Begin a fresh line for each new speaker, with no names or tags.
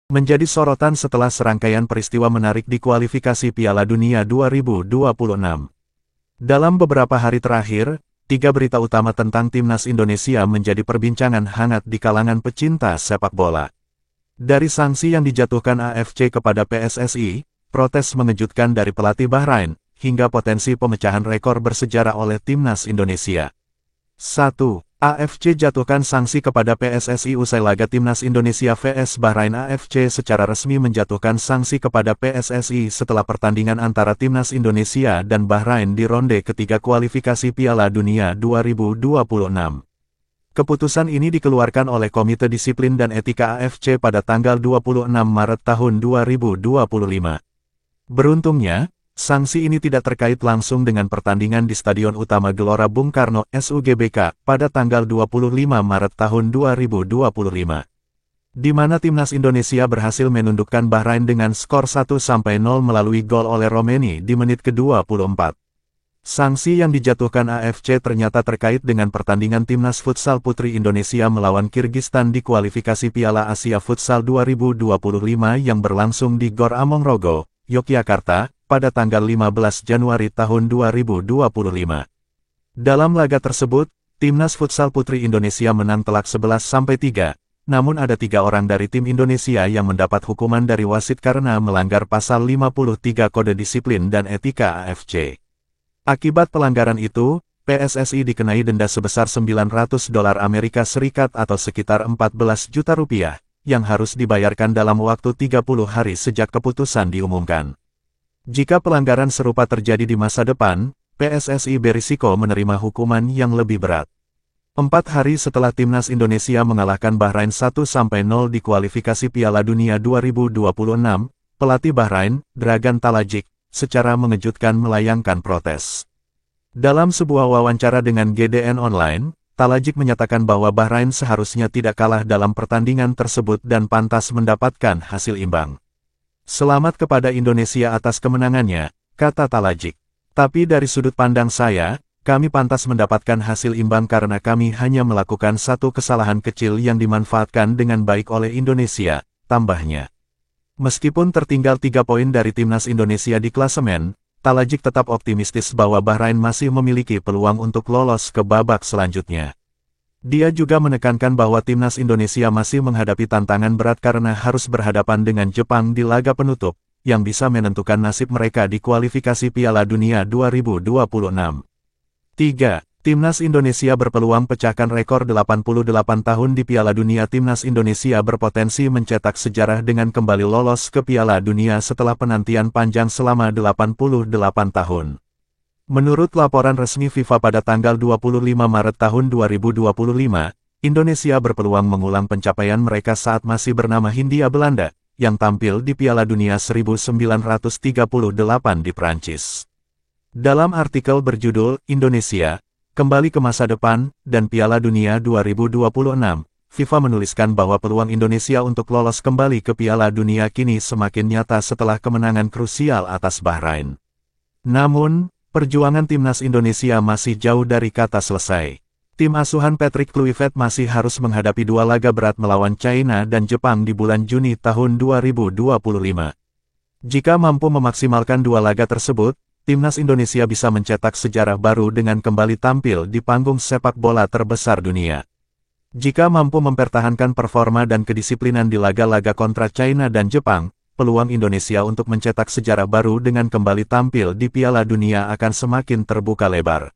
menjadi sorotan setelah serangkaian peristiwa menarik di kualifikasi Piala Dunia 2026. Dalam beberapa hari terakhir, 3 berita utama tentang timnas Indonesia menjadi perbincangan hangat di kalangan pecinta sepak bola. Dari sanksi yang dijatuhkan AFC kepada PSSI, protes mengejutkan dari pelatih Bahrain, hingga potensi pemecahan rekor bersejarah oleh timnas Indonesia. 1. AFC jatuhkan sanksi kepada PSSI usai laga timnas Indonesia vs Bahrain. AFC secara resmi menjatuhkan sanksi kepada PSSI setelah pertandingan antara timnas Indonesia dan Bahrain di ronde ketiga kualifikasi Piala Dunia 2026. Keputusan ini dikeluarkan oleh Komite Disiplin dan Etika AFC pada tanggal 26 Maret tahun 2025. Beruntungnya, sanksi ini tidak terkait langsung dengan pertandingan di Stadion Utama Gelora Bung Karno, SUGBK, pada tanggal 25 Maret tahun 2025. Di mana timnas Indonesia berhasil menundukkan Bahrain dengan skor 1-0 melalui gol oleh Romeni di menit ke-24. Sanksi yang dijatuhkan AFC ternyata terkait dengan pertandingan timnas futsal putri Indonesia melawan Kirgistan di kualifikasi Piala Asia Futsal 2025 yang berlangsung di Gor Amongrogo, Yogyakarta, pada tanggal 15 Januari tahun 2025. Dalam laga tersebut, timnas futsal putri Indonesia menang telak 11-3, namun ada 3 orang dari tim Indonesia yang mendapat hukuman dari wasit karena melanggar pasal 53 Kode Disiplin dan Etika AFC. Akibat pelanggaran itu, PSSI dikenai denda sebesar $900 Amerika Serikat atau sekitar 14 juta rupiah, yang harus dibayarkan dalam waktu 30 hari sejak keputusan diumumkan. Jika pelanggaran serupa terjadi di masa depan, PSSI berisiko menerima hukuman yang lebih berat. 4 hari setelah timnas Indonesia mengalahkan Bahrain 1-0 di kualifikasi Piala Dunia 2026, pelatih Bahrain, Dragan Talajic, secara mengejutkan melayangkan protes. Dalam sebuah wawancara dengan GDN Online, Talajic menyatakan bahwa Bahrain seharusnya tidak kalah dalam pertandingan tersebut dan pantas mendapatkan hasil imbang. Selamat kepada Indonesia atas kemenangannya, kata Talajic. Tapi dari sudut pandang saya, kami pantas mendapatkan hasil imbang karena kami hanya melakukan satu kesalahan kecil yang dimanfaatkan dengan baik oleh Indonesia, tambahnya. Meskipun tertinggal 3 poin dari timnas Indonesia di klasemen, Talajic tetap optimistis bahwa Bahrain masih memiliki peluang untuk lolos ke babak selanjutnya. Dia juga menekankan bahwa timnas Indonesia masih menghadapi tantangan berat karena harus berhadapan dengan Jepang di laga penutup, yang bisa menentukan nasib mereka di kualifikasi Piala Dunia 2026. 3. Timnas Indonesia berpeluang pecahkan rekor 88 tahun di Piala Dunia. Timnas Indonesia berpotensi mencetak sejarah dengan kembali lolos ke Piala Dunia setelah penantian panjang selama 88 tahun. Menurut laporan resmi FIFA pada tanggal 25 Maret tahun 2025, Indonesia berpeluang mengulang pencapaian mereka saat masih bernama Hindia Belanda, yang tampil di Piala Dunia 1938 di Prancis. Dalam artikel berjudul Indonesia, Kembali ke Masa Depan, dan Piala Dunia 2026, FIFA menuliskan bahwa peluang Indonesia untuk lolos kembali ke Piala Dunia kini semakin nyata setelah kemenangan krusial atas Bahrain. Namun, perjuangan timnas Indonesia masih jauh dari kata selesai. Tim asuhan Patrick Kluivert masih harus menghadapi 2 laga berat melawan China dan Jepang di bulan Juni tahun 2025. Jika mampu memaksimalkan 2 laga tersebut, timnas Indonesia bisa mencetak sejarah baru dengan kembali tampil di panggung sepak bola terbesar dunia. Jika mampu mempertahankan performa dan kedisiplinan di laga-laga kontra China dan Jepang, peluang Indonesia untuk mencetak sejarah baru dengan kembali tampil di Piala Dunia akan semakin terbuka lebar.